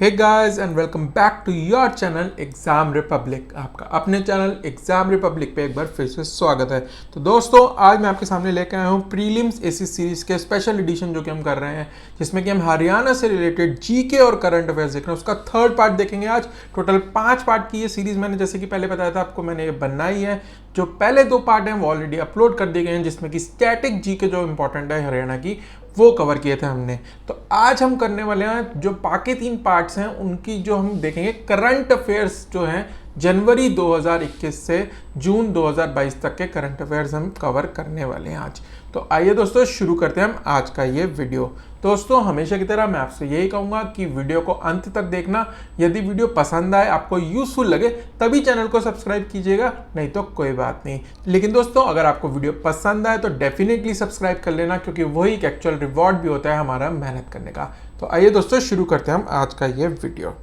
Hey guys and welcome back to your channel Exam Republic. आपका अपने channel Exam Republic पे एक बार फिर से स्वागत है। तो दोस्तों, आज मैं आपके सामने लेकर आया हूँ प्रीलिम्स एसी सीरीज के स्पेशल एडिशन जो कि हम कर रहे हैं, जिसमें कि हम हरियाणा से रिलेटेड जीके और करंट अफेयर्स देख रहे हैं। उसका थर्ड पार्ट देखेंगे आज। टोटल 5 पार्ट की ये सीरीज मैंने जैसे कि पहले बताया था आपको, मैंने ये बनाई है। जो पहले 2 पार्ट हैं वो ऑलरेडी अपलोड कर दिए गए हैं, जिसमें कि स्टैटिक जीके जो इंपॉर्टेंट है हरियाणा की वो कवर किए थे हमने। तो आज हम करने वाले हैं जो बाकी 3 पार्ट्स हैं उनकी जो हम देखेंगे करंट अफेयर्स जो हैं जनवरी 2021 से जून 2022 तक के करंट अफेयर्स हम कवर करने वाले हैं आज। तो आइए दोस्तों शुरू करते हैं हम आज का ये वीडियो। दोस्तों, हमेशा की तरह मैं आपसे यही कहूँगा कि वीडियो को अंत तक देखना। यदि वीडियो पसंद आए, आपको यूजफुल लगे, तभी चैनल को सब्सक्राइब कीजिएगा, नहीं तो कोई बात नहीं। लेकिन दोस्तों, अगर आपको वीडियो पसंद आए तो डेफिनेटली सब्सक्राइब कर लेना, क्योंकि वही एक एक्चुअल रिवॉर्ड भी होता है हमारा मेहनत करने का। तो आइए दोस्तों शुरू करते हैं हम आज का ये वीडियो।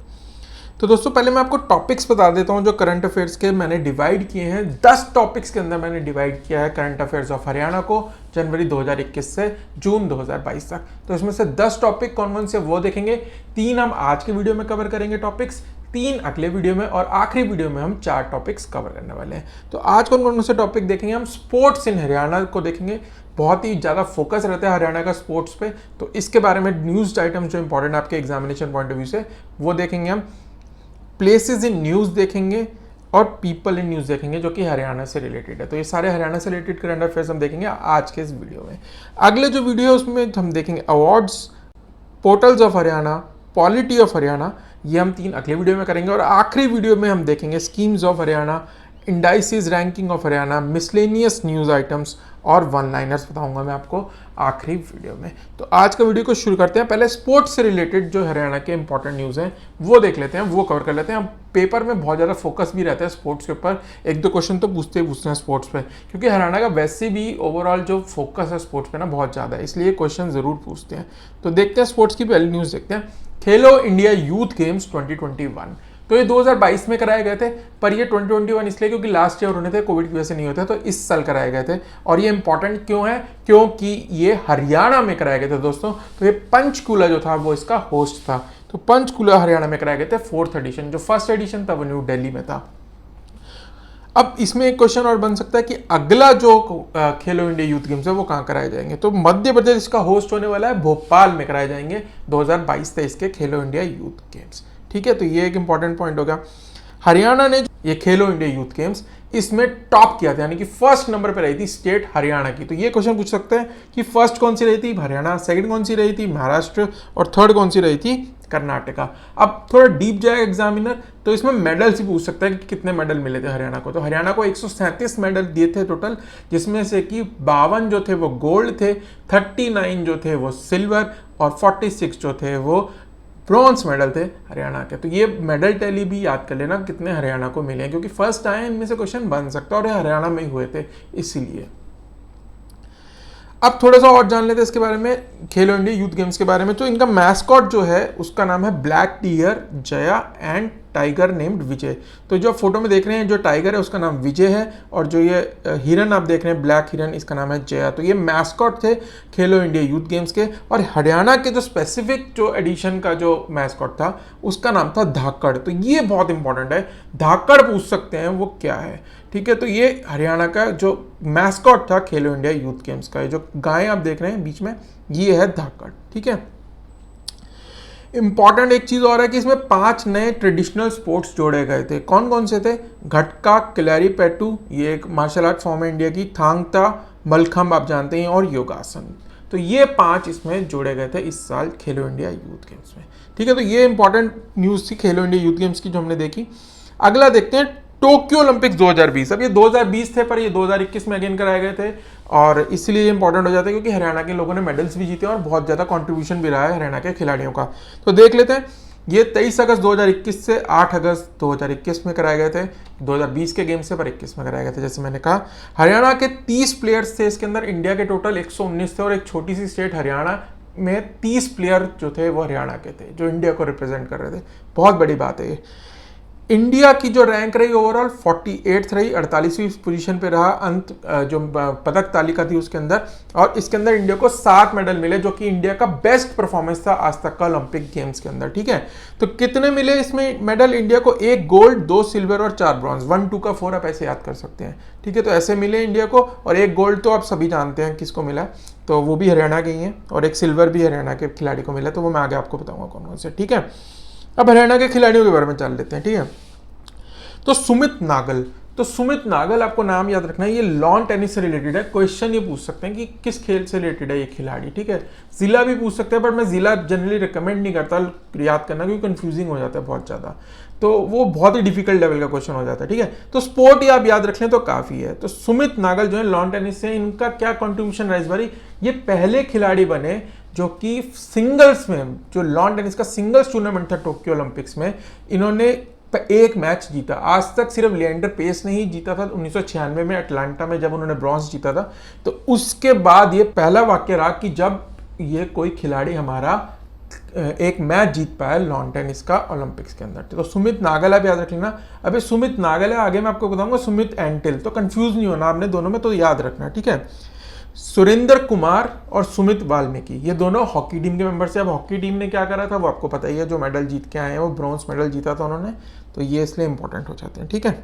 तो दोस्तों, पहले मैं आपको टॉपिक्स बता देता हूं जो करंट अफेयर्स के मैंने डिवाइड किए हैं। 10 टॉपिक्स के अंदर मैंने डिवाइड किया है करंट अफेयर्स ऑफ हरियाणा को जनवरी 2021 से जून 2022 तक। तो इसमें से 10 टॉपिक कौन कौन से वो देखेंगे। 3 हम आज के वीडियो में कवर करेंगे टॉपिक्स, 3 अगले वीडियो में, और आखिरी वीडियो में हम 4 टॉपिक्स कवर करने वाले हैं। तो आज कौन कौन से टॉपिक देखेंगे हम। स्पोर्ट्स इन हरियाणा को देखेंगे, बहुत ही ज़्यादा फोकस रहता है हरियाणा का स्पोर्ट्स पे, तो इसके बारे में न्यूज़ आइटम जो इंपॉर्टेंट आपके एग्जामिनेशन पॉइंट ऑफ व्यू से वो देखेंगे हम। प्लेसेस इन न्यूज़ देखेंगे और पीपल इन न्यूज़ देखेंगे जो कि हरियाणा से रिलेटेड है। तो ये सारे हरियाणा से रिलेटेड करंट अफेयर्स हम देखेंगे आज के इस वीडियो में। अगले जो वीडियो है उसमें हम देखेंगे awards, portals of Haryana, polity of Haryana, ये हम 3 अगले वीडियो में करेंगे। और आखिरी वीडियो में हम देखेंगे schemes of Haryana, indices ranking of Haryana, miscellaneous news items और वन लाइनर्स बताऊंगा मैं आपको आखिरी वीडियो में। तो आज का वीडियो को शुरू करते हैं। पहले स्पोर्ट्स से रिलेटेड जो हरियाणा के इंपॉर्टेंट न्यूज़ हैं वो देख लेते हैं, वो कवर कर लेते हैं। पेपर में बहुत ज़्यादा फोकस भी रहता है स्पोर्ट्स के ऊपर, 1-2 क्वेश्चन तो पूछते हैं स्पोर्ट्स पे, क्योंकि हरियाणा का वैसे भी ओवरऑल जो फोकस है स्पोर्ट्स पे ना बहुत ज़्यादा है, इसलिए क्वेश्चन ज़रूर पूछते हैं। तो देखते हैं स्पोर्ट्स की पहली न्यूज़ देखते हैं। खेलो इंडिया यूथ गेम्स 2021। तो ये 2022 में कराए गए थे, पर ये 2021 इसलिए क्योंकि लास्ट ईयर होने थे, कोविड की वजह से नहीं होते, तो इस साल कराए गए थे। और ये इंपॉर्टेंट क्यों है, क्योंकि ये हरियाणा में कराए गए थे दोस्तों। तो ये पंचकूला जो था वो इसका होस्ट था। तो पंचकूला हरियाणा में कराए गए थे 4th एडिशन। जो फर्स्ट एडिशन था वो न्यू दिल्ली में था। अब इसमें एक क्वेश्चन और बन सकता है कि अगला जो खेलो इंडिया यूथ गेम्स है वो कहाँ कराए जाएंगे। तो मध्य प्रदेश इसका होस्ट होने वाला है, भोपाल में कराए जाएंगे 2022-23 के खेलो इंडिया यूथ गेम्स। ठीक है, तो ये एक इंपॉर्टेंट पॉइंट हो गया। हरियाणा ने ये खेलो इंडिया यूथ गेम्स इसमें टॉप किया था, यानी कि फर्स्ट नंबर पे रही थी स्टेट हरियाणा की। तो ये क्वेश्चन पूछ सकते हैं कि फर्स्ट कौन सी रही थी, हरियाणा, सेकंड कौन सी रही थी, महाराष्ट्र, और थर्ड कौन सी रही थी, कर्नाटका। अब थोड़ा डीप जाएगा एग्जामिनर तो इसमें मेडल्स ही पूछ सकता है कि कितने मेडल मिले थे हरियाणा को। तो हरियाणा को 137 मेडल दिए थे टोटल, जिसमें से कि 52 जो थे वो गोल्ड थे, 39 जो थे वो सिल्वर, और 46 जो थे वो ब्रॉन्ज मेडल थे हरियाणा के। तो ये मेडल टैली भी याद कर लेना कितने हरियाणा को मिले हैं, क्योंकि फर्स्ट आए इनमें से क्वेश्चन बन सकता है और ये हरियाणा में ही हुए थे इसीलिए। अब थोड़ा सा और जान लेते हैं इसके बारे में, खेलो इंडिया यूथ गेम्स के बारे में। तो इनका मैस्कॉट जो है उसका नाम है black deer Jaya and tiger named Vijay. तो जो फोटो में देख रहे हैं जो टाइगर है उसका नाम विजय है, और जो ये हिरन आप देख रहे हैं ब्लैक हिरन, इसका नाम है जया। तो ये मैस्कॉट थे खेलो इंडिया यूथ गेम्स के। और हरियाणा के जो स्पेसिफिक जो एडिशन का जो मैस्कॉट था उसका नाम था धाकड़। तो ये बहुत इंपॉर्टेंट है, धाकड़ पूछ सकते हैं वो क्या है। ठीक है, तो ये हरियाणा का जो मैस्कॉट था खेलो इंडिया यूथ गेम्स का, जो गाय आप देख रहे हैं बीच में, ये है धाकड़। ठीक है, इंपॉर्टेंट एक चीज और है कि इसमें 5 नए ट्रेडिशनल स्पोर्ट्स जोड़े गए थे। कौन कौन से थे, घटका, किलारीपेटू, ये एक मार्शल आर्ट फॉर्म है इंडिया की, थांगता, मलखम्ब आप जानते हैं, और योगासन। तो ये 5 इसमें जोड़े गए थे इस साल खेलो इंडिया यूथ गेम्स में। ठीक है, तो ये इंपॉर्टेंट न्यूज़ थी खेलो इंडिया यूथ गेम्स की जो हमने देखी। अगला देखते हैं टोक्यो ओलंपिक्स 2020। अब ये 2020 थे पर ये 2021 में अगेन कराए गए थे, और इसलिए ये इंपॉर्टेंट हो जाता है क्योंकि हरियाणा के लोगों ने मेडल्स भी जीते और बहुत ज़्यादा कंट्रीब्यूशन भी रहा है हरियाणा के खिलाड़ियों का। तो देख लेते हैं, ये 23 अगस्त 2021 से 8 अगस्त 2021 में कराए गए थे। 2020 के गेम से पर 21 में कराए गए थे। जैसे मैंने कहा, हरियाणा के 30 प्लेयर्स थे इसके अंदर, इंडिया के टोटल 119 थे, और एक छोटी सी स्टेट हरियाणा में 30 प्लेयर जो थे वो हरियाणा के थे जो इंडिया को रिप्रेजेंट कर रहे थे। बहुत बड़ी बात है ये। इंडिया की जो रैंक रही ओवरऑल 48th रही, 48वीं पोजीशन पे रहा अंत जो पदक तालिका थी उसके अंदर। और इसके अंदर इंडिया को 7 मेडल मिले, जो कि इंडिया का बेस्ट परफॉर्मेंस था आज तक का ओलंपिक गेम्स के अंदर। ठीक है, तो कितने मिले इसमें मेडल इंडिया को? 1 गोल्ड, 2 सिल्वर और 4 ब्रॉन्ज। 1 2 का 4 आप ऐसे याद कर सकते हैं। ठीक है, तो ऐसे मिले इंडिया को। और 1 गोल्ड तो आप सभी जानते हैं किसको मिला, तो वो भी हरियाणा के ही है। और 1 सिल्वर भी हरियाणा के खिलाड़ी को मिला, तो वो मैं आगे आपको बताऊंगा कौन कौन से। ठीक है, अब हरियाणा के खिलाड़ियों के बारे में जान लेते हैं। ठीक है, तो सुमित नागल, तो सुमित नागल आपको नाम याद रखना है, ये लॉन टेनिस से रिलेटेड है। क्वेश्चन ये पूछ सकते हैं कि किस खेल से रिलेटेड है ये खिलाड़ी। ठीक है, जिला भी पूछ सकते हैं, पर मैं जिला जनरली रिकमेंड नहीं करता याद करना, क्योंकि कंफ्यूजिंग हो जाता है बहुत ज़्यादा, तो वो बहुत ही डिफिकल्ट लेवल का क्वेश्चन हो जाता है। ठीक है, तो स्पोर्ट ये आप याद रख लें तो काफ़ी है। तो सुमित नागल जो है लॉन टेनिस से, इनका क्या कॉन्ट्रीब्यूशन रहा इस बारी? ये पहले खिलाड़ी बने जो कि सिंगल्स में, जो लॉन टेनिस का सिंगल्स टूर्नामेंट था टोक्यो ओलंपिक्स में, इन्होंने एक मैच जीता। आज तक सिर्फ लिएंडर पेस ने ही जीता था 1996 में अटलांटा में, जब उन्होंने ब्रॉन्ज जीता था। तो उसके बाद ये पहला वाक्य रहा कि जब ये कोई खिलाड़ी हमारा एक मैच जीत पाया लॉन टेनिस का ओलंपिक्स के अंदर। तो सुमित नागल आप याद रख लेना। अभी सुमित नागल है, आगे मैं आपको बताऊंगा सुमित एंटिल, तो कंफ्यूज नहीं होना आपने दोनों में, तो याद रखना। ठीक है, सुरेंद्र कुमार और सुमित वाल्मीकि, ये दोनों हॉकी टीम के मेंबर्स हैं। अब हॉकी टीम ने क्या करा था वो आपको पता ही है, जो मेडल जीत के आए हैं, वो ब्रॉन्ज मेडल जीता था उन्होंने, तो ये इसलिए इंपॉर्टेंट हो जाते हैं। ठीक है,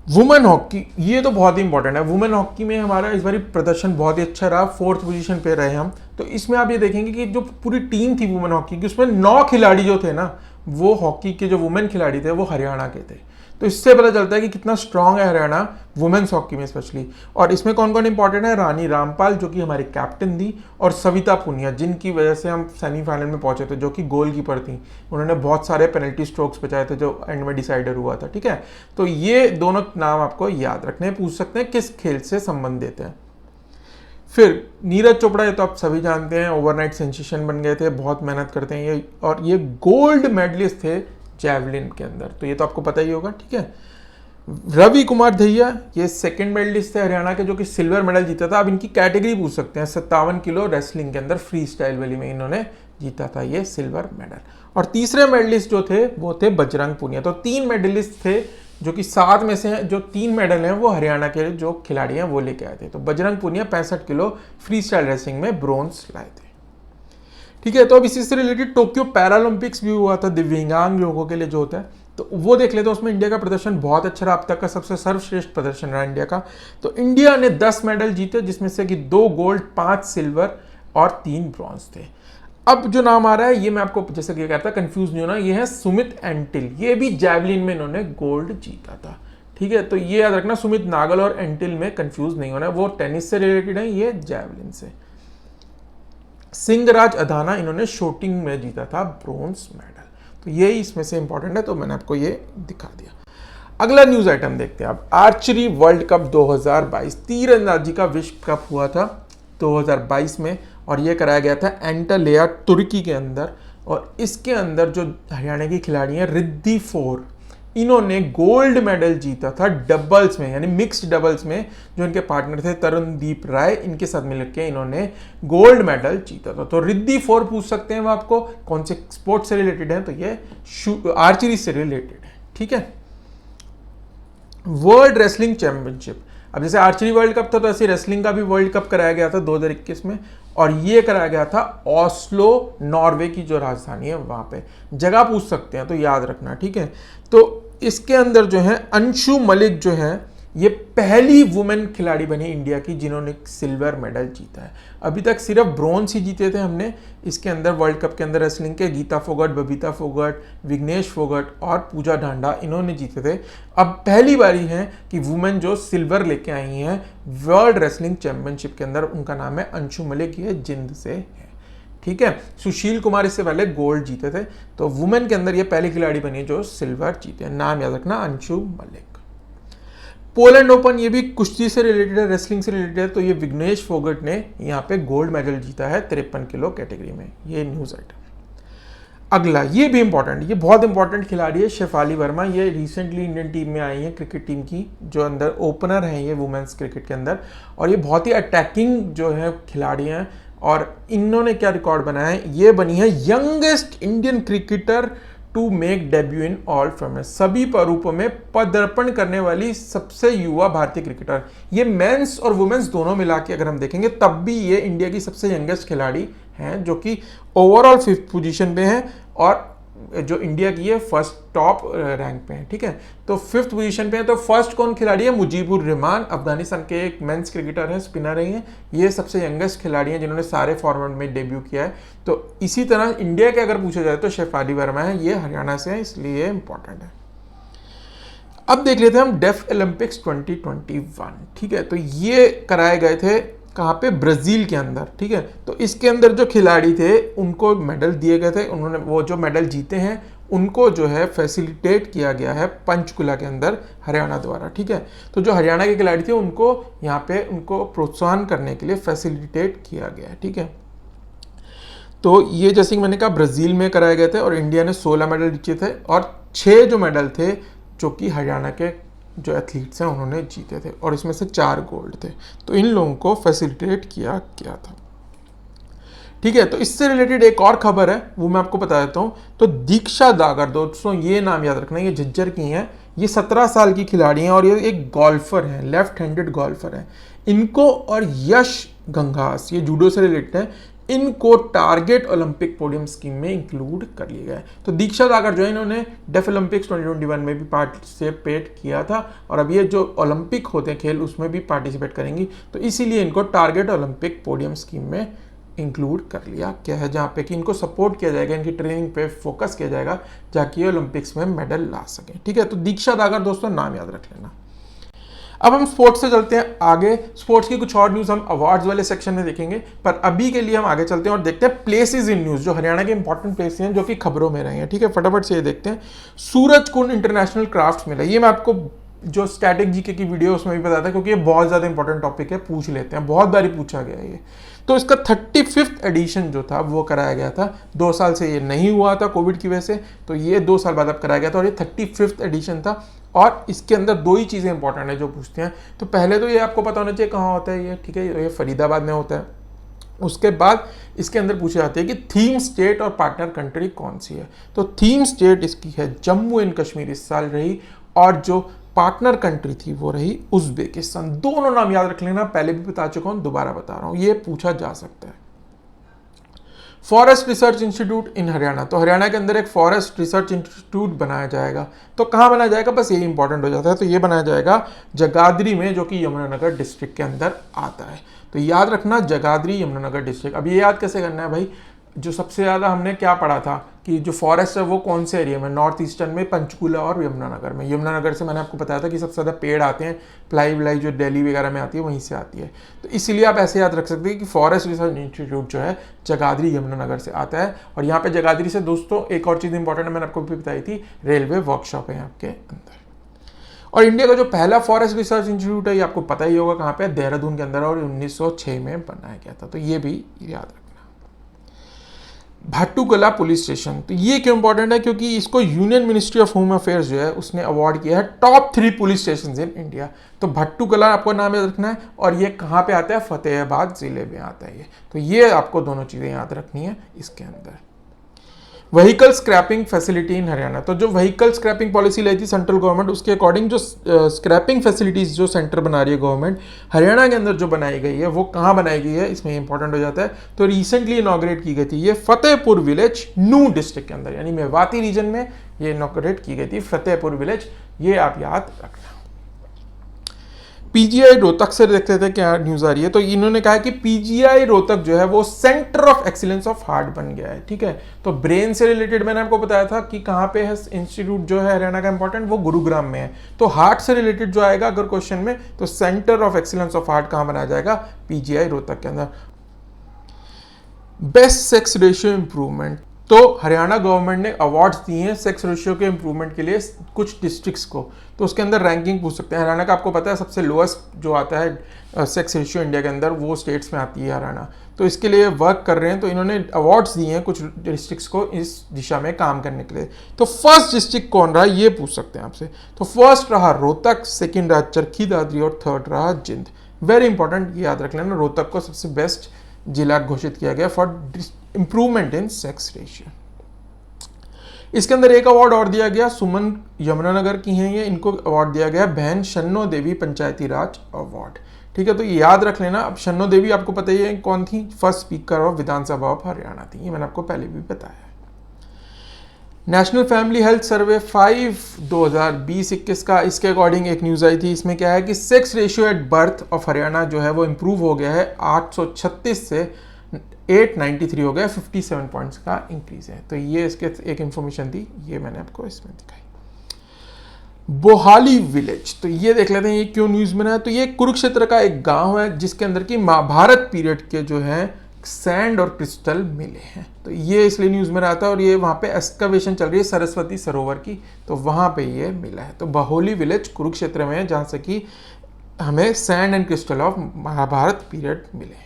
वुमेन हॉकी, ये तो बहुत ही इंपॉर्टेंट है। वुमेन हॉकी में हमारा इस बार प्रदर्शन बहुत ही अच्छा रहा, 4th पोजीशन पे रहे हम। तो इसमें आप ये देखेंगे कि जो पूरी टीम थी वुमेन हॉकी की, उसमें 9 खिलाड़ी जो थे ना, वो हॉकी के जो वुमेन खिलाड़ी थे वो हरियाणा के थे। तो इससे पता चलता है कि कितना स्ट्रांग है हरियाणा वुमेन्स हॉकी में स्पेशली। और इसमें कौन कौन इंपॉर्टेंट है? रानी रामपाल जो कि हमारी कैप्टन थी, और सविता पुनिया, जिनकी वजह से हम सेमीफाइनल में पहुंचे थे, जो कि गोलकीपर थी। उन्होंने बहुत सारे पेनल्टी स्ट्रोक्स बचाए थे जो एंड में डिसाइडर हुआ था। ठीक है, तो ये दोनों नाम आपको याद रखने, पूछ सकते हैं किस खेल से संबंधित है। फिर नीरज चोपड़ा, ये तो आप सभी जानते हैं, ओवरनाइट सेंसेशन बन गए थे, बहुत मेहनत करते हैं ये, और ये गोल्ड मेडलिस्ट थे जैवलिन के अंदर, तो ये तो आपको पता ही होगा। ठीक है, रवि कुमार दहिया, ये 2nd मेडलिस्ट थे हरियाणा के, जो कि सिल्वर मेडल जीता था। अब इनकी कैटेगरी पूछ सकते हैं, 57 किलो रेसलिंग के अंदर फ्री स्टाइल वाली में इन्होंने जीता था ये सिल्वर मेडल। और तीसरे मेडलिस्ट जो थे वो थे बजरंग पुनिया। तो 3 मेडलिस्ट थे, जो कि 7 में से जो 3 मेडल हैं वो हरियाणा के जो खिलाड़ी हैं वो लेके आए थे। तो Bajrang Punia 65 kilo free style wrestling में ब्रोंज लाए थे। ठीक है, तो अब इसी से रिलेटेड टोक्यो पैरालंपिक्स भी हुआ था दिव्यांग लोगों के लिए जो होता है, तो वो देख लेते हैं। उसमें इंडिया का प्रदर्शन बहुत अच्छा रहा, अब तक का सबसे सर्वश्रेष्ठ प्रदर्शन रहा इंडिया का। तो इंडिया ने 10 मेडल जीते, जिसमें से कि 2 गोल्ड, 5 सिल्वर और 3 ब्रॉन्ज थे। अब जो नाम आ रहा है ये मैं आपको जैसे कि कहता कंफ्यूज नहीं होना, ये है सुमित एंटिल। ये भी जैवलिन में इन्होंने गोल्ड जीता था। ठीक है, तो ये याद रखना, सुमित नागल और एंटिल में कंफ्यूज नहीं होना, वो टेनिस से रिलेटेड है, ये जैवलिन से। सिंहराज अधाना, इन्होंने शूटिंग में जीता था ब्रोंज मेडल। तो यही इसमें से इंपॉर्टेंट है, तो मैंने आपको ये दिखा दिया। अगला न्यूज आइटम देखते हैं आप, आर्चरी वर्ल्ड कप 2022, तीरंदाजी का विश्व कप हुआ था 2022 में, और ये कराया गया था एंटालिया तुर्की के अंदर। और इसके अंदर जो हरियाणा की खिलाड़ी हैं रिद्धि फोर, इन्होंने गोल्ड मेडल जीता था डबल्स में, यानी मिक्स्ड डबल्स में। जो इनके पार्टनर थे तरुणदीप राय, इनके साथ मिलकर इन्होंने गोल्ड मेडल जीता था। तो रिद्धि फोर पूछ सकते हैं वो आपको कौन से स्पोर्ट से रिलेटेड है, तो ये आर्चरी से रिलेटेड है। ठीक है, वर्ल्ड रेसलिंग चैंपियनशिप, अब जैसे आर्चरी वर्ल्ड कप था तो ऐसे रेसलिंग का भी वर्ल्ड कप कराया गया था 2021 में, और ये कराया गया था ओस्लो, नॉर्वे की जो राजधानी है वहां पे। जगह पूछ सकते हैं तो याद रखना। ठीक है, तो इसके अंदर जो है अंशु मलिक जो है, ये पहली वुमेन खिलाड़ी बनी इंडिया की जिन्होंने सिल्वर मेडल जीता है। अभी तक सिर्फ ब्रोंज ही जीते थे हमने इसके अंदर वर्ल्ड कप के अंदर रेसलिंग के। गीता फोगट, बबीता फोगट, विघ्नेश फोगट और पूजा ढांडा, इन्होंने जीते थे। अब पहली बारी है कि वुमेन जो सिल्वर लेके आई हैं वर्ल्ड रेसलिंग चैंपियनशिप के अंदर, उनका नाम है अंशु मलिक, ये जिंद से है। ठीक है, सुशील कुमार इससे पहले गोल्ड जीते थे। तो वुमेन के अंदर ये पहली खिलाड़ी बनी जो सिल्वर जीते। नाम याद रखना, अंशु मलिक। पोलैंड ओपन, ये भी कुश्ती से रिलेटेड है, रेसलिंग से रिलेटेड है। तो ये विघ्नेश फोगट ने यहाँ पे गोल्ड मेडल जीता है 53 किलो कैटेगरी में। ये न्यूज आइटम। अगला, ये भी इंपॉर्टेंट, ये बहुत इंपॉर्टेंट खिलाड़ी है शेफाली वर्मा। ये रिसेंटली इंडियन टीम में आई है, क्रिकेट टीम की जो अंदर ओपनर हैं ये वुमेन्स क्रिकेट के अंदर, और ये बहुत ही अटैकिंग जो है खिलाड़ी हैं। और इन्होंने क्या रिकॉर्ड बनाया है, ये बनी है youngest Indian cricketer to make debut in all format, सभी स्वरूपों में पदार्पण करने वाली सबसे युवा भारतीय क्रिकेटर। ये मेंस और वुमेन्स दोनों मिला के अगर हम देखेंगे तब भी ये इंडिया की सबसे यंगेस्ट खिलाड़ी हैं, जो कि ओवरऑल 5th पोजीशन पे हैं और जो इंडिया की है फर्स्ट टॉप रैंक पे है। ठीक है, तो 5th पोजीशन पे है। तो फर्स्ट कौन खिलाड़ी है? मुजीबुर रहमान, अफगानिस्तान के एक मेंस क्रिकेटर हैं, स्पिनर हैं। ये सबसे यंगेस्ट खिलाड़ी हैं जिन्होंने सारे फॉर्मेट में डेब्यू किया है। तो इसी तरह इंडिया के अगर पूछा जाए तो शेफाली वर्मा है, ये हरियाणा से है, इसलिए ये इंपॉर्टेंट है। अब देख लेते हैं हम डेफ ओलंपिक्स 2021। ठीक है, तो ये कराए गए थे कहाँ पे? ब्राजील के अंदर। ठीक है, तो इसके अंदर जो खिलाड़ी थे उनको मेडल दिए गए थे, उन्होंने वो जो मेडल जीते हैं उनको जो है फैसिलिटेट किया गया है पंचकुला के अंदर हरियाणा द्वारा। ठीक है, तो जो हरियाणा के खिलाड़ी थे उनको यहाँ पे उनको प्रोत्साहन करने के लिए फैसिलिटेट किया गया है। ठीक है, तो ये जैसे कि मैंने कहा ब्राजील में कराए गए थे और इंडिया ने 16 मेडल जीते थे और 6 जो मेडल थे जो कि हरियाणा के जो एथलीट्स हैं उन्होंने जीते थे और इसमें से 4 गोल्ड थे। तो इन लोगों को फैसिलिटेट किया गया था। ठीक है, तो इससे रिलेटेड एक और खबर है वो मैं आपको बता देता हूं। तो दीक्षा दागर, दोस्तों ये नाम याद रखना, ये झज्जर की हैं, ये 17 साल की खिलाड़ी हैं और ये एक गोल्फर हैं, लेफ्ट हैंडेड गोल्फर हैं। इनको और यश गंगास, ये जूडो से रिलेटेड है, इनको टारगेट ओलंपिक पोडियम स्कीम में इंक्लूड कर लिया गया है। तो दीक्षा दागर जो है इन्होंने डेफ ओलंपिक्स 2021 में भी पार्टिसिपेट किया था और अब ये जो ओलंपिक होते हैं खेल उसमें भी पार्टिसिपेट करेंगी, तो इसीलिए इनको टारगेट ओलंपिक पोडियम स्कीम में इंक्लूड कर लिया गया है, जहाँ पे कि इनको सपोर्ट किया जाएगा, इनकी ट्रेनिंग पे फोकस किया जाएगा ताकि ये ओलंपिक्स में मेडल ला सकें। ठीक है, तो दीक्षा दागर दोस्तों नाम याद रख लेना। अब हम स्पोर्ट्स से चलते हैं आगे। स्पोर्ट्स की कुछ और न्यूज़ हम अवार्ड्स वाले सेक्शन में देखेंगे, पर अभी के लिए हम आगे चलते हैं और देखते हैं प्लेसेस इन न्यूज़, जो हरियाणा के इंपॉर्टेंट प्लेसेस हैं जो कि खबरों में रहे हैं। ठीक है, फटाफट से ये देखते हैं। सूरज कुंड इंटरनेशनल क्राफ्ट मेला, ये मैं आपको जो स्टैटिक जीके की वीडियो उसमें भी बताया था क्योंकि ये बहुत ज़्यादा इंपॉर्टेंट टॉपिक है, पूछ लेते हैं, बहुत बारी पूछा गया है ये। तो इसका 35th एडिशन जो था वो कराया गया था, 2 साल से ये नहीं हुआ था कोविड की वजह से, तो ये 2 साल बाद अब कराया गया था और ये 35th एडिशन था। और इसके अंदर 2 ही चीज़ें इंपॉर्टेंट है जो पूछते हैं। तो पहले तो ये आपको पता होना चाहिए कहाँ होता है ये। ठीक है, ये फरीदाबाद में होता है। उसके बाद इसके अंदर पूछे जाते हैं कि थीम स्टेट और पार्टनर कंट्री कौन सी है। तो थीम स्टेट इसकी है जम्मू एंड कश्मीर इस साल रही और जो पार्टनर कंट्री थी वो रही उज्बेकिस्तान। दोनों नाम याद रख लेना, पहले भी बता चुका हूं, दोबारा बता रहा हूं, ये पूछा जा सकता है। फॉरेस्ट रिसर्च इंस्टीट्यूट इन हरियाणा, तो हरियाणा के अंदर एक फॉरेस्ट रिसर्च इंस्टीट्यूट बनाया जाएगा। तो कहाँ बनाया जाएगा, बस यही इंपॉर्टेंट हो जाता है। तो ये बनाया जाएगा जगाधरी में, जो कि यमुनानगर डिस्ट्रिक्ट के अंदर आता है। तो याद रखना जगाधरी यमुनानगर डिस्ट्रिक्ट। अब ये याद कैसे करना है भाई, जो सबसे ज़्यादा हमने क्या पढ़ा था कि जो फॉरेस्ट है वो कौन से एरिया में, नॉर्थ ईस्टर्न में, पंचकुला और यमुनानगर में। यमुनानगर से मैंने आपको बताया था कि सबसे ज़्यादा पेड़ आते हैं, प्लाई व्लाई जो दिल्ली वगैरह में आती है वहीं से आती है। तो इसीलिए आप ऐसे याद रख सकते हैं कि फॉरेस्ट रिसर्च इंस्टीट्यूट जो है जगाधरी यमुनानगर से आता है। और यहाँ पे जगाधरी से दोस्तों एक और चीज़ इंपॉर्टेंट है, मैंने आपको भी बताई थी, रेलवे वर्कशॉप है आपके अंदर। और इंडिया का जो पहला फॉरेस्ट रिसर्च इंस्टीट्यूट है ये आपको पता ही होगा कहाँ पे, देहरादून के अंदर, और 1906 में बनाया गया था। तो ये भी याद रखना। भाटुकला पुलिस स्टेशन, तो ये क्यों इंपॉर्टेंट है, क्योंकि इसको union ministry of home affairs जो है उसने अवार्ड किया है top 3 police station in India. तो भाटुकला आपको नाम याद रखना है और ये कहाँ पे आता है, फतेहाबाद जिले में आता है ये। तो ये आपको दोनों चीज़ें याद रखनी है इसके अंदर। Vehicle scrapping facility in Haryana, तो जो व्हीकल स्क्रैपिंग पॉलिसी लाई थी सेंट्रल गवर्नमेंट, उसके अकॉर्डिंग जो स्क्रैपिंग फैसिलिटीज जो सेंटर बना रही है गवर्नमेंट, हरियाणा के अंदर जो बनाई गई है वो कहाँ बनाई गई है, इसमें इंपॉर्टेंट हो जाता है। तो रिसेंटली इनॉग्रेट की गई थी ये फतेहपुर विलेज नू डिस्ट्रिक्ट के अंदर, यानी मेवाती रीजन में ये इनॉग्रेट की गई थी, फतेहपुर विलेज, ये आप याद रखना। पीजीआई रोहतक से देखते थे क्या न्यूज़ आ रही है। तो इन्होंने कहा कि पीजीआई रोहतक जो है वो centre of excellence of heart बन गया है। ठीक है, तो ब्रेन से रिलेटेड मैंने आपको बताया था कि कहाँ पे है इंस्टीट्यूट जो है हरियाणा का इंपॉर्टेंट, वो गुरुग्राम में है। तो हार्ट से रिलेटेड जो आएगा अगर क्वेश्चन में, तो centre of excellence of heart कहाँ बनाया जाएगा, पीजीआई रोहतक के अंदर। बेस्ट सेक्स रेशियो इंप्रूवमेंट, तो हरियाणा गवर्नमेंट ने अवार्ड्स दिए हैं सेक्स रेशियो के इंप्रूवमेंट के लिए कुछ डिस्ट्रिक्ट्स को। तो उसके अंदर रैंकिंग पूछ सकते हैं। हरियाणा का आपको पता है सबसे लोएस्ट जो आता है सेक्स रेशियो इंडिया के अंदर, वो स्टेट्स में आती है हरियाणा। तो इसके लिए वर्क कर रहे हैं, तो इन्होंने अवार्ड्स दिए हैं कुछ डिस्ट्रिक्ट्स को इस दिशा में काम करने के लिए। तो फर्स्ट डिस्ट्रिक्ट कौन रहा, ये पूछ सकते हैं आपसे। तो फर्स्ट रहा रोहतक, सेकेंड रहा चरखी दादरी और थर्ड रहा जिंद। वेरी इंपॉर्टेंट, ये याद रख लेना, रोहतक को सबसे बेस्ट जिला घोषित किया गया for improvement in sex ratio. इसके अंदर एक अवार्ड और दिया गया, सुमन यमुनानगर की हैं ये, इनको अवार्ड दिया गया बहन शन्नो देवी पंचायती राज अवार्ड। ठीक है, तो ये याद रख लेना। अब शन्नो देवी आपको पता ही है कौन थी, first speaker of Vidhan Sabha of Haryana थी, ये मैंने आपको पहले भी बताया है। नेशनल फैमिली हेल्थ सर्वे 5 2020-21 का, इसके अकॉर्डिंग एक न्यूज़ आई थी। इसमें क्या है कि sex ratio at birth of Haryana जो है वो इम्प्रूव हो गया है, 836 से 893 हो गया, 57 पॉइंट्स का इंक्रीज है। तो ये इसके एक इन्फॉर्मेशन थी, ये मैंने आपको इसमें दिखाई। बोहाली विलेज, तो ये देख लेते हैं ये क्यों न्यूज़ में है। तो ये कुरुक्षेत्र का एक गांव है जिसके अंदर की महाभारत पीरियड के जो है सैंड और क्रिस्टल मिले हैं, तो ये इसलिए न्यूज़ में आता है। और ये वहाँ पे एक्सकवेशन चल रही है सरस्वती सरोवर की, तो वहाँ पे ये मिला है। तो बहोली विलेज कुरुक्षेत्र में है जहाँ से कि हमें sand and crystal of Mahabharata period मिले हैं।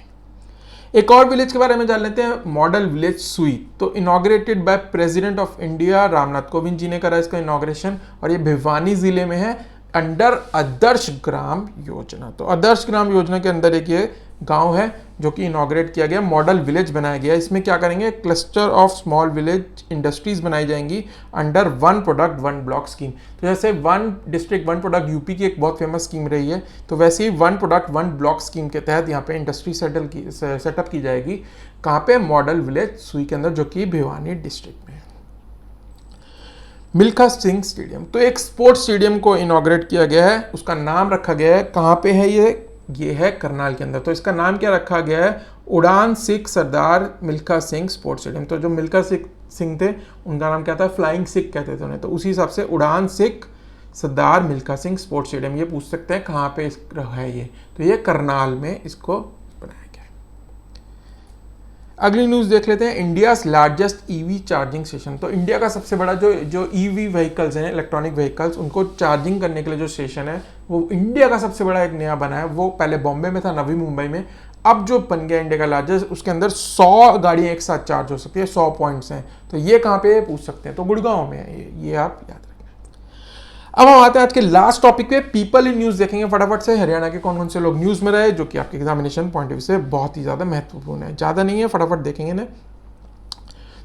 एक और विलेज के बारे में जान लेते हैं, मॉडल विलेज सुई। तो inaugurated by president of India Ram Nath Kovind ji ने करा इसका इनॉग्रेशन, और ये भिवानी जिले में है अंडर आदर्श ग्राम योजना। तो आदर्श ग्राम योजना के अंदर एक ये गांव है जो कि इनॉग्रेट किया गया, मॉडल विलेज बनाया गया। इसमें क्या करेंगे, cluster of small village industries बनाई जाएंगी under one product one block scheme. तो जैसे one district one product UP की एक बहुत फेमस स्कीम रही है, तो वैसे ही one product one block scheme के तहत यहाँ पे इंडस्ट्री सेटअप की जाएगी। कहाँ पे, मॉडल विलेज सुई के अंदर, जो कि भिवानी डिस्ट्रिक्ट में है। मिल्खा सिंह स्टेडियम, तो एक स्पोर्ट्स स्टेडियम को इनॉग्रेट किया गया है, उसका नाम रखा गया है, कहाँ पे है ये है करनाल के अंदर। तो इसका नाम क्या रखा गया है, उड़ान सिख सरदार मिल्खा सिंह स्पोर्ट्स स्टेडियम। तो जो मिल्खा सिंह थे उनका नाम क्या था, फ्लाइंग सिख कहते थे उन्हें, तो उसी हिसाब से उड़ान सिख सरदार मिल्खा सिंह स्पोर्ट्स स्टेडियम। ये पूछ सकते हैं कहाँ पे है ये, तो ये करनाल में इसको बनाया गया है। अगली न्यूज़ देख लेते हैं, India's largest EV charging station. तो इंडिया का सबसे बड़ा जो ईवी व्हीकल्स हैं, इलेक्ट्रॉनिक व्हीकल्स, उनको चार्जिंग करने के लिए जो स्टेशन है वो इंडिया का सबसे बड़ा एक नया बना है। वो पहले बॉम्बे में था, नवी मुंबई में, अब जो बन गया इंडिया का लार्जेस्ट, उसके अंदर 100 गाड़ियाँ एक साथ चार्ज हो सकती है, 100 पॉइंट्स हैं। तो ये कहाँ पे पूछ सकते हैं, तो गुड़गांव में है ये आप याद रखें। अब हम आते हैं आज के लास्ट टॉपिक पे, पीपल इन न्यूज़ देखेंगे फटाफट से। हरियाणा के कौन कौन से लोग न्यूज़ में रहे, जो कि आपके एग्जामिनेशन पॉइंट ऑफ व्यू से बहुत ही ज़्यादा महत्वपूर्ण है। ज़्यादा नहीं है, फटाफट देखेंगे ना।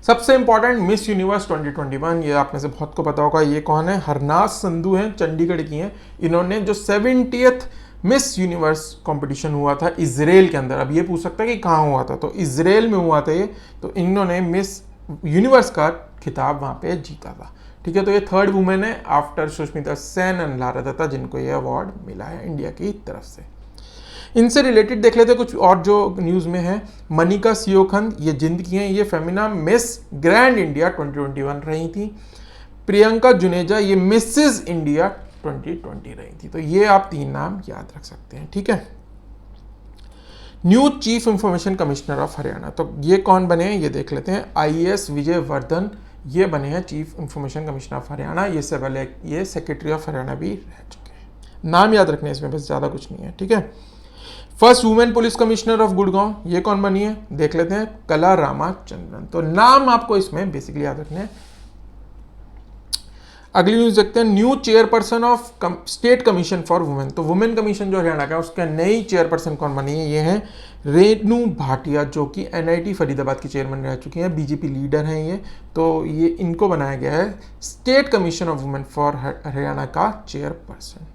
सबसे इंपॉर्टेंट, मिस यूनिवर्स 2021, ये आप में से बहुत को पता होगा ये कौन है, हरनाज संधू हैं, चंडीगढ़ की हैं। इन्होंने जो 70th मिस यूनिवर्स कंपटीशन हुआ था इजराइल के अंदर, अब ये पूछ सकता है कि कहाँ हुआ था, तो इजराइल में हुआ था ये, तो इन्होंने मिस यूनिवर्स का खिताब वहाँ पे जीता था। ठीक है, तो ये थर्ड वुमेन है आफ्टर सुष्मिता सेन एंड लारा दत्ता, जिनको ये अवार्ड मिला है इंडिया की तरफ से। इनसे रिलेटेड देख लेते हैं कुछ और जो न्यूज़ में है। मनिका सियोखंद, ये जिंद की हैं, ये फेमिना मिस ग्रैंड इंडिया 2021 रही थी। प्रियंका जुनेजा, ये मिसेस इंडिया 2020 रही थी। तो ये आप 3 नाम याद रख सकते हैं। ठीक है, new chief information commissioner of Haryana, तो ये कौन बने हैं ये देख लेते हैं। IAS विजय वर्धन, ये बने हैं chief information commissioner of Haryana. ये से पहले ये सेक्रेटरी ऑफ हरियाणा भी रह चुके हैं। नाम याद रखने इसमें, बस ज़्यादा कुछ नहीं है। ठीक है, first women police commissioner of Gurgaon, ये कौन बनी है देख लेते हैं, कला रामाचंद्रन। तो नाम आपको इसमें बेसिकली याद रखने हैं। अगली न्यूज देखते हैं, new chairperson of state commission for women. तो वुमेन कमीशन जो हरियाणा का है उसका नई चेयरपर्सन कौन बनी है, ये है रेणु भाटिया, जो कि NIT फरीदाबाद की चेयरमैन रह चुकी हैं, BJP लीडर हैं ये। तो ये इनको बनाया गया है state commission of women for Haryana का चेयरपर्सन।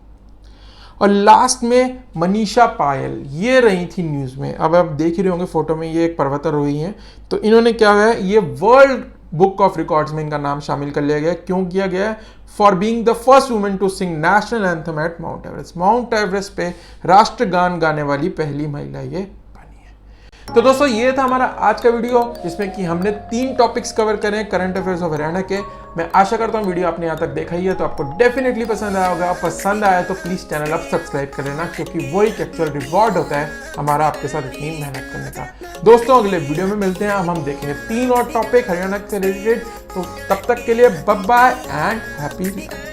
और लास्ट में मनीषा पायल, ये रही थी न्यूज़ में। अब आप देख ही रहे होंगे फोटो में, ये एक पर्वतारोही हैं। तो इन्होंने क्या है, ये वर्ल्ड बुक ऑफ रिकॉर्ड्स में इनका नाम शामिल कर लिया गया। क्यों किया गया है, for being the first women to sing national anthem at Mount Everest. Mount Everest पे राष्ट्रगान गाने वाली पहली महिला ये बनी है। तो दोस्तों ये था हमारा आज का वीडियो, जिसमें कि हमने 3 टॉपिक्स कवर करे करंट अफेयर्स ऑफ हरियाणा के। मैं आशा करता हूँ वीडियो आपने यहाँ तक देखा ही है तो आपको डेफिनेटली पसंद आया होगा। पसंद आया तो प्लीज़ चैनल अब सब्सक्राइब कर लेना, क्योंकि वो एक एक्चुअल रिवॉर्ड होता है हमारा आपके साथ इतनी मेहनत करने का। दोस्तों अगले वीडियो में मिलते हैं, अब हम देखेंगे 3 और टॉपिक हरियाणा से रिलेटेड। तो तब तक के लिए बाय बाय एंड हैप्पी।